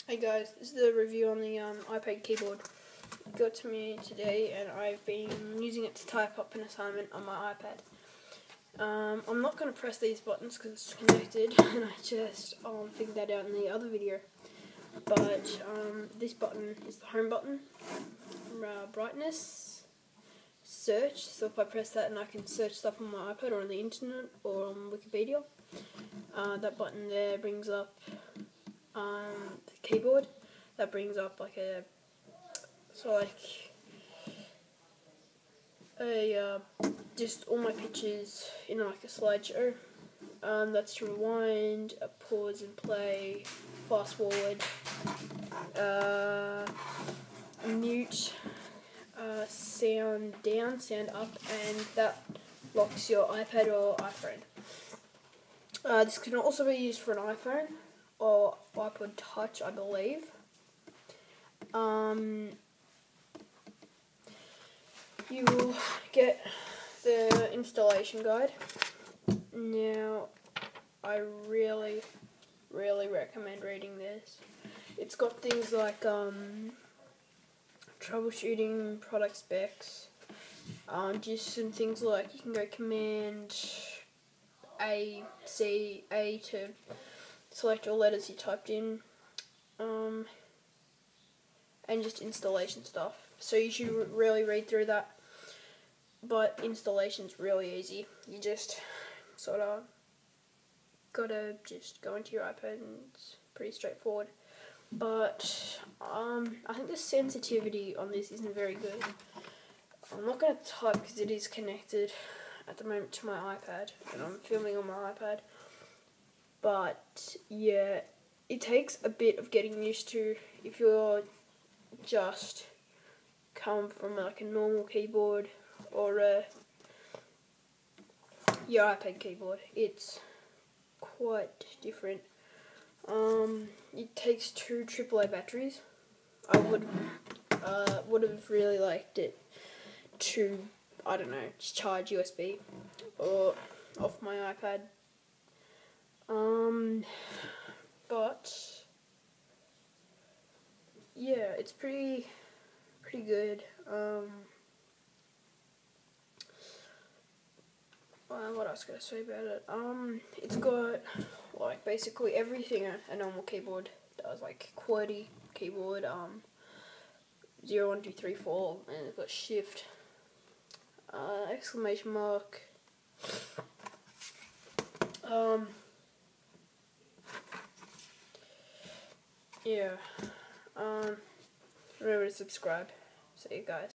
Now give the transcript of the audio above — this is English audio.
Hey guys, this is the review on the iPad keyboard. It got to me today and I've been using it to type up an assignment on my iPad. I'm not going to press these buttons because it's connected and I just figured that out in the other video. But this button is the home button, brightness, search, so if I press that and I can search stuff on my iPad or on the internet or on Wikipedia. That button there brings up the keyboard. That brings up like just all my pictures in like a slideshow. That's to rewind, pause and play, fast forward, mute, sound down, sound up, and that locks your iPad or iPhone. This can also be used for an iPhone or Ipod Touch, I believe. You will get the installation guide. Now, I really recommend reading this. It's got things like troubleshooting, product specs, just some things like you can go Command A to select all letters you typed in, and just installation stuff. So you should really read through that. But installation's really easy. You just sort of gotta just go into your iPad and it's pretty straightforward. But I think the sensitivity on this isn't very good. I'm not gonna type because it is connected at the moment to my iPad and I'm filming on my iPad. But yeah, it takes a bit of getting used to if you're just come from like a normal keyboard or your iPad keyboard. It's quite different. It takes 2 AAA batteries. I would have really liked it to, I don't know, just charge USB or off my iPad. But yeah, it's pretty good. What else can I say about it? It's got like basically everything a normal keyboard does, like QWERTY keyboard, 0, 1, 2, 3, 4, and it's got shift, exclamation mark, yeah, remember to subscribe. See you guys.